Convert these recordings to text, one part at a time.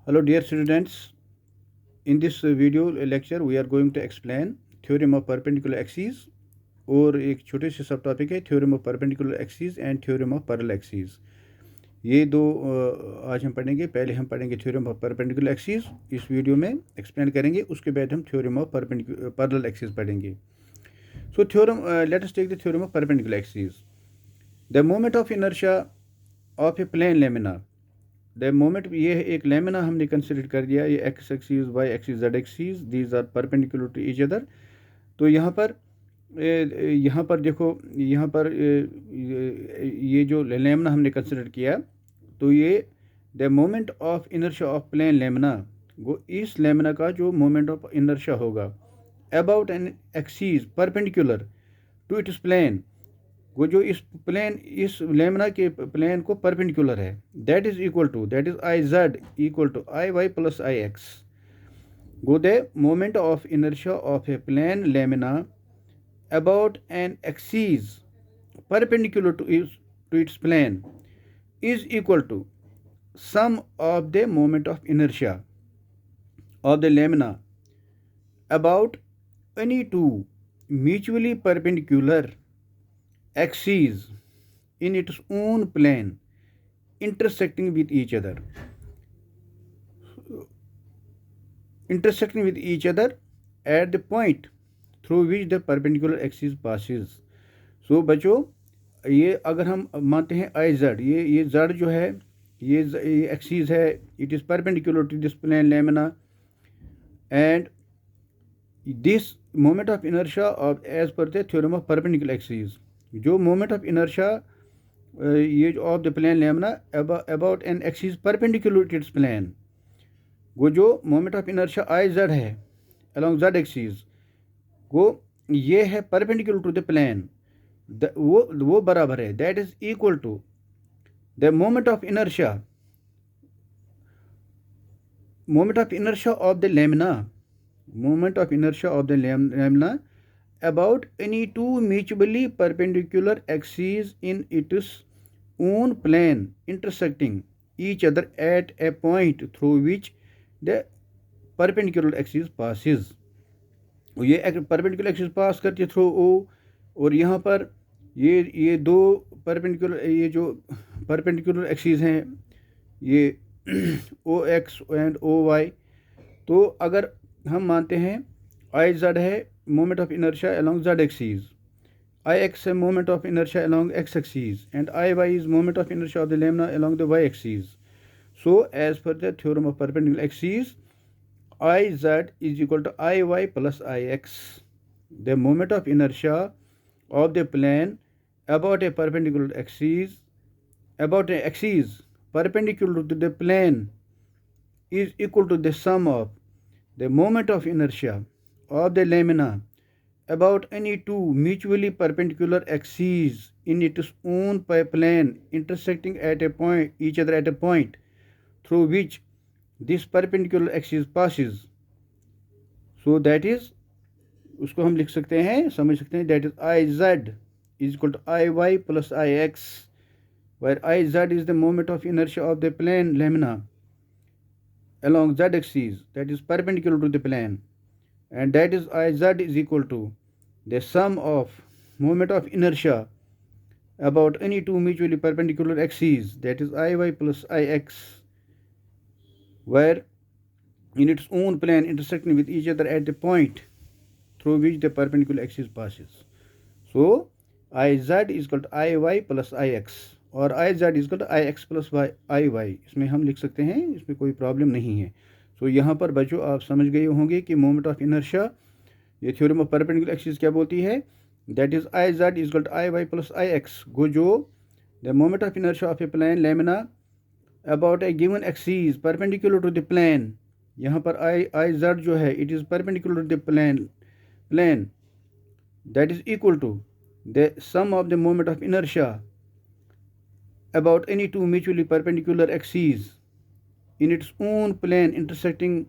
Hello dear students, in this video lecture we are going to explain theorem of perpendicular axes और एक छोटे से सब topic है theorem of perpendicular axis and theorem of parallel axis. ये दो आज हम पढ़ेंगे। पहले हम पढ़ेंगे थ्योरम ऑफ परपेंडिकुलर एक्सिस, इस वीडियो में एक्सप्लेन करेंगे। उसके बाद हम थ्योरम ऑफ पैरेलल एक्सिस पढ़ेंगे। So theorem let us take the theorem of perpendicular axis. The moment of inertia of a plane lamina, the moment, ये एक लेमिना हमने कंसिडर कर दिया। ये x axis, y axis, Z axis, these are perpendicular to each other. तो यहाँ पर देखो, यहाँ पर ये जो लेमिना हमने कंसिडर किया, तो ये the moment of inertia of plane lamina, वो इस लेमिना का जो मोमेंट ऑफ इनर्शिया होगा about an axis perpendicular to its plane, वो जो इस प्लेन, इस लेमिना के प्लेन को परपेंडिकुलर है, that is equal to, that is I z equal to I y plus I x. Go the moment of inertia of a plane lamina about an axis perpendicular to its plane is equal to sum of the moment of inertia of the lamina about any two mutually perpendicular axes in its own plane intersecting with each other at the point through which the perpendicular axis passes। सो बच्चों, ये अगर हम मानते हैं I Z, ये Z जो है, ये एक्सिस है, it is perpendicular to this plane lamina and this moment of inertia of as per the theorem of perpendicular axis, जो मोमेंट ऑफ इनर्शिया ये of the plane lamina about an axis perpendicular to its plane, वो जो moment of inertia I Z है along z axis, वो ये है perpendicular to the plane, वो बराबर है, that is equal to the moment of inertia of the lamina, about any two mutually perpendicular axis in its own plane intersecting each other at a point through which the perpendicular axis passes. ये perpendicular axis pass करती है through ओ, और यहाँ पर ये दो perpendicular, ये जो परपेंडिकुलर एक्सिस हैं, ये O X and O Y. तो अगर हम मानते हैं आई जेड है moment of inertia along Z axis, I X है moment of inertia along X axis and I Y is moment of inertia of the lamina along the Y axis. So as per the theorem of perpendicular axis, I z is equal to I y plus I x. The moment of inertia of the plane about a perpendicular axis, perpendicular to the plane is equal to the sum of the moment of inertia of the lamina about any two mutually perpendicular axes in its own plane intersecting at a point, each other at a point through which this perpendicular axis passes। So that is, उसको हम लिख सकते हैं, समझ सकते हैं, that is I Z is equal to I y plus I x, where I Z is the moment of inertia of the plane lamina along z axis that is perpendicular to the plane, and that is I z is equal to the sum of moment of inertia about any two mutually perpendicular axes, that is I y plus I x, where in its own plane intersecting with each other at the point through which the perpendicular axis passes. So Iz is equal to Iy plus Ix और Iz is equal to Ix plus Iy, इसमें हम लिख सकते हैं, इसमें कोई problem नहीं है। सो यहाँ पर बच्चों आप समझ गए होंगे कि मोमेंट ऑफ इनर्शिया, ये थ्योरम ऑफ परपेंडिकुलर एक्सिस क्या बोलती है, that is Iz is equal to Iy plus Ix, go जो the moment of inertia of a plane lamina about a given axis perpendicular to the plane, यहाँ पर I z जो है it is perpendicular to the plane that is equal to the sum of the moment of inertia about any two mutually perpendicular axis in its own plane intersecting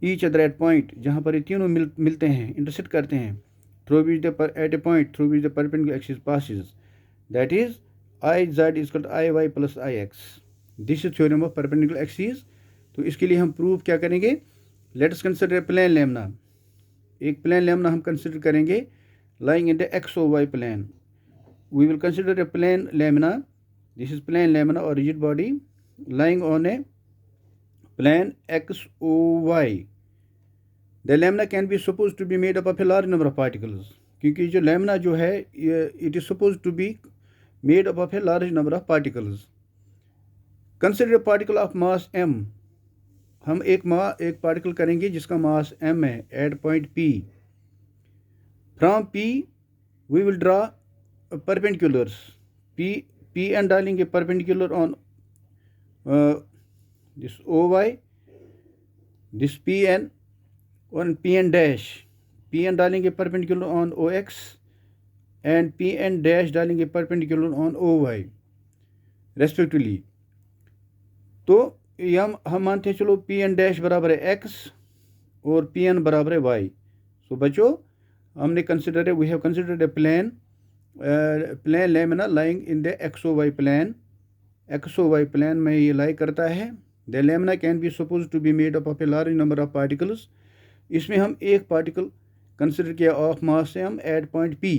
each other at point, जहाँ पर ये तीनों मिलते हैं, intersect करते हैं, through which the at a point through which the perpendicular axis passes, that is I Z is equal to I y plus I x. This is theorem of perpendicular axis. तो इसके लिए हम proof क्या करेंगे, let us consider plane lamina. एक plane lamina हम consider करेंगे lying in the XOY plane. We will consider a plane lamina. This is plane lamina or rigid body lying on a plane XOY. The lamina can be supposed to be made up of a large number of particles. क्योंकि जो lamina जो है it is supposed to be made up of a large number of particles. Consider a particle of mass m. हम एक particle करेंगे जिसका मास m है at point P. From P we will draw perpendiculars. Pn डालेंगे perpendicular on this OY, this Pn on Pn dash. Pn डालेंगे perpendicular on OX and Pn dash डालेंगे perpendicular on OY respectively. तो हम मानते हैं चलो Pn dash बराबर है x और Pn बराबर है y. सो बच्चों हमने कंसिडर है, we have considered a plane lamina lying in the XOY plane. XOY plane में ये लाई करता है. The lamina can be suppose to be made up of a large number of particles. इसमें हम एक पार्टिकल कंसिडर किया of mass m at point P.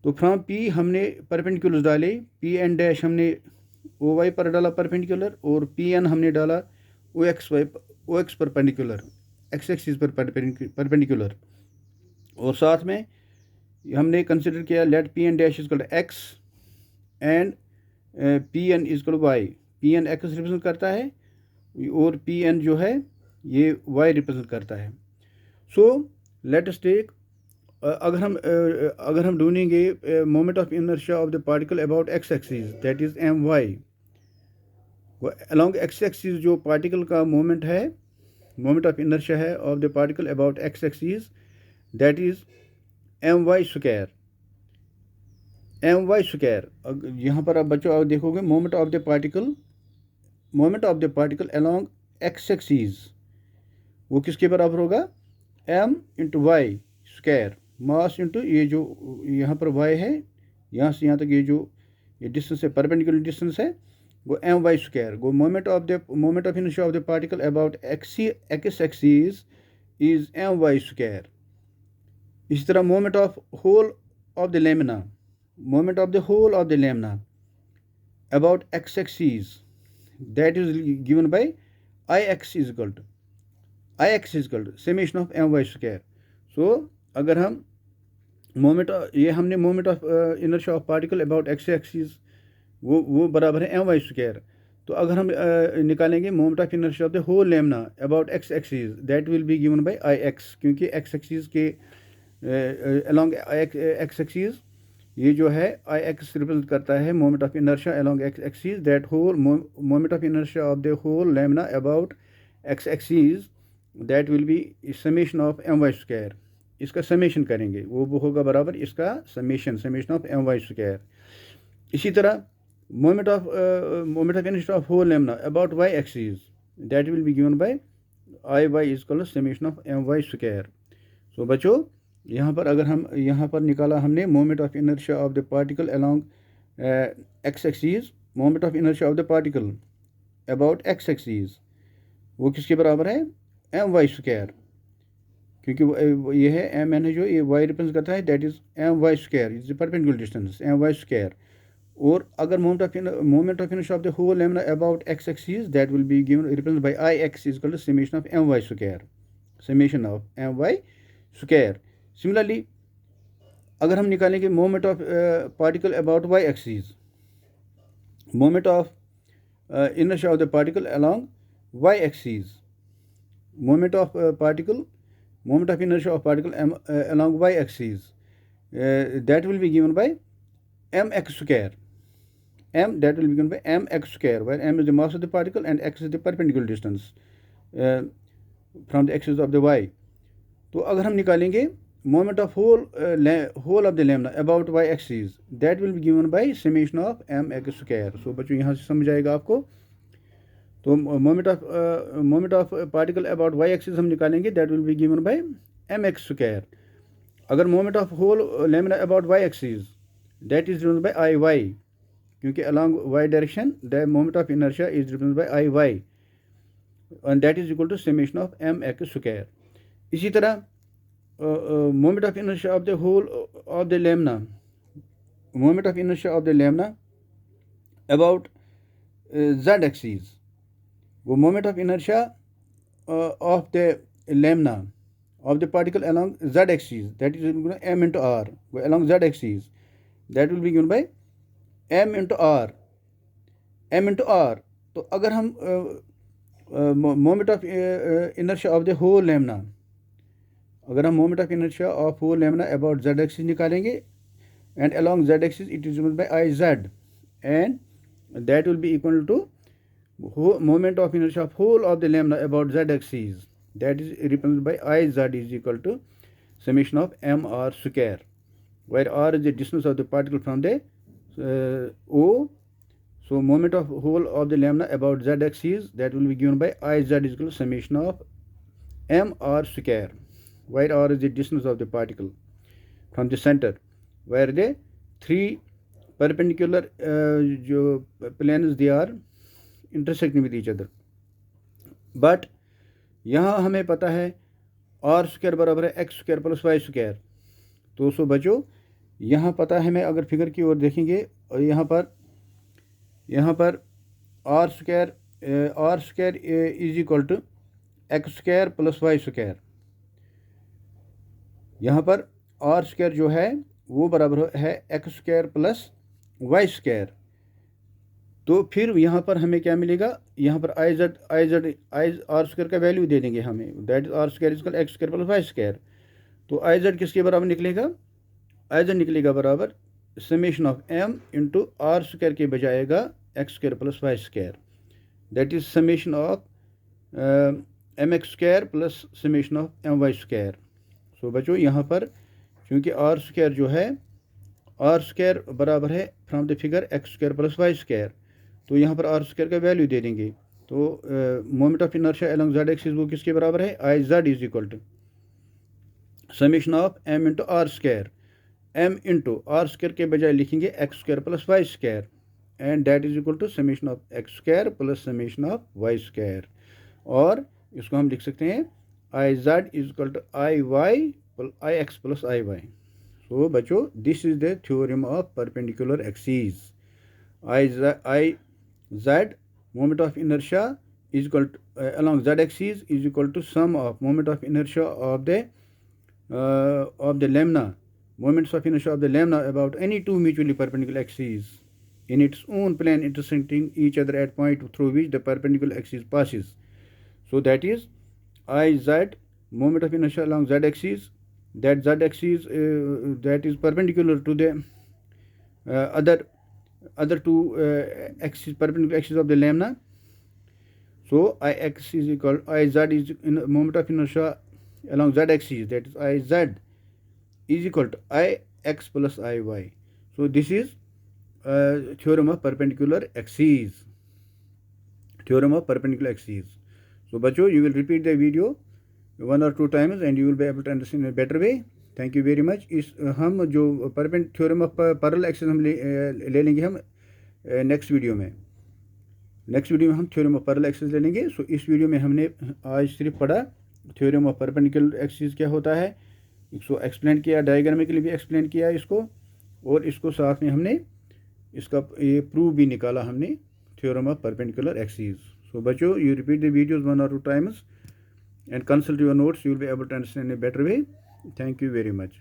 तो from P हमने परपेंडिकुलर डाले. Pn डैश हमने OY पर डाला परपेंडिकुलर और Pn हमने डाला OX परपेंडिकुलर, x एक्सिस पर परपेंडिकुलर. और साथ में हमने कंसिडर किया let Pn dash is x and Pn is y. Pn x represent करता है और Pn जो है ये y रिप्रेजेंट करता है. सो लेट अस टेक अगर हम ढूंढेंगे moment of inertia of the particle about x axis that is my. Along x axis जो पार्टिकल का मोमेंट है, मोमेंट ऑफ इनर्शिया है of the particle about x axis that is my square. my square यहाँ पर आप बच्चों आप देखोगे moment of the particle along x axis वो किसके बराबर होगा, m into y square. Mass into ये जो यहाँ पर y है, यहाँ से यहाँ तक ये डिस्टेंस है, परपेंडिकुलर डिस्टेंस है, वो my स्क्वायर. वो moment of inertia of the particle about x axis is my square. इसी तरह moment of whole of the lamina about x axis that is given by ix is equal to summation of my square. So अगर हम हमने moment of inertia of particle about x axis वो बराबर है my square. तो अगर हम निकालेंगे moment of inertia of the whole lamina about x axis that will be given by ix. क्योंकि x एक्सिस के अलोंग x एक्सिस ये जो है ix रिप्रेजेंट करता है moment of inertia along x axis. That whole moment of inertia of the whole lamina about x axis that will be summation of my square. इसका summation करेंगे वो होगा बराबर इसका समेशन ऑफ my स्क्वायर. इसी तरह moment of inertia of whole lamina about y axis that will be given by iy is equal to summation of my square. So बच्चों यहाँ पर अगर हम यहाँ पर निकाला हमने moment of inertia of the particle along x axis, moment of inertia of the particle about x axis वो किसके बराबर है my स्क्वायर. क्योंकि ये है m है जो ये y रिप्रेजेंट करता है that is my square is the perpendicular distance my square. और अगर moment of inertia of the whole lamina about x axis that will be given represent by ix is equal to summation of my square, summation of my square. Similarly अगर हम निकालेंगे moment of particle about y axis, moment of inertia of the particle along y axis, moment of inertia of particle along y axis that will be given by mx square. That will be given by mx square, where m is the mass of the particle and x is the perpendicular distance from the axis of the y. तो अगर हम निकालेंगे moment of whole of the lamina about y axis that will be given by summation of mx square. So बच्चों यहाँ से समझ आएगा आपको. तो moment of particle about y axis हम निकालेंगे that will be given by mx square. अगर moment of whole lamina about y axis that is represent by iy. क्योंकि along y direction the moment of inertia is represent by iy. and that is equal to summation of mx square. इसी तरह moment of inertia of the whole of the lamina, moment of inertia of the lamina about z axis, वो moment of inertia of the lamina of the particle along z axis, that is m into r, along z axis, that will be given by m into r, m into r. तो अगर हम moment of inertia of the whole lamina, अगर हम moment of inertia of whole lamina about z axis निकालेंगे, and along z axis it is given by iz, and that will be equal to moment of inertia of whole of the lamina about z axis, that is represented by iz is equal to summation of mr square, where r is the distance of the particle from the O. So moment of whole of the lamina about z axis, that will be given by iz is equal to summation of mr square, where r is the distance of the particle from the center, where the three perpendicular जो planes they are intersecting with each other. But यहाँ हमें पता है r square बराबर है x square plus y square. तो सो बच्चों यहाँ पता है, मैं अगर फिगर की ओर देखेंगे और यहाँ पर r square is equal to x square plus y square. यहाँ पर r स्क्वायर जो है वो बराबर है x square plus y square. तो फिर यहाँ पर हमें क्या मिलेगा, यहाँ पर आई आर स्क्वायर का वैल्यू दे देंगे हमें, that is r square is equal x square plus Y square. तो आई जेड किसके बराबर निकलेगा, आई जेड निकलेगा बराबर summation of M into are square के बजाय आएगा X square plus Y square, that is summation of M X square plus summation of M Y square. So बच्चों यहाँ पर क्योंकि आर स्क्वायर जो है, आर स्क्वायर बराबर है from the figure x square plus Y square, तो यहाँ पर आर स्क्वायर का वैल्यू दे देंगे. तो moment of inertia along Z axis वो किसके बराबर है, I Z is equal to summation of M into are square, m into are square के बजाय लिखेंगे x square plus Y square, and that is equal to summation of x square plus summation of y square. और इसको हम लिख सकते हैं I Z is equal to I X plus I Y. So बच्चों this is the theorem of perpendicular axis. I z moment of inertia is equal to, along z axis is equal to sum of moment of inertia of the lamina, moments of inertia of the lamina about any two mutually perpendicular axes in its own plane intersecting each other at point through which the perpendicular axis passes. So that is I z moment of inertia along z axis, that z axis that is perpendicular to the other two axis, perpendicular axis of the lamina. So Ix is equal, Iz is in moment of inertia along z axis, that is Iz is equal to Ix plus Iy. So this is theorem of perpendicular axes. Theorem of perpendicular axes. So बच्चों you will repeat the video one or two times and you will be able to understand in a better way. Thank you very much. इस हम जो theorem of parallel axis हम ले लेंगे हम next video में हम थ्योरम ऑफ पैरेलल एक्सिस ले लेंगे. सो इस वीडियो में हमने आज सिर्फ पढ़ा थ्योरम ऑफ परपेंडिकुलर एक्सिस क्या होता है, इसको एक्सप्लेन किया, डायग्रामिकली भी एक्सप्लेन किया इसको, और इसको साथ में हमने इसका ये प्रूफ भी निकाला हमने theorem of perpendicular axis. So बच्चों you repeat the videos one और two times and consult your notes, you will be able to understand in a better way. Thank you very much.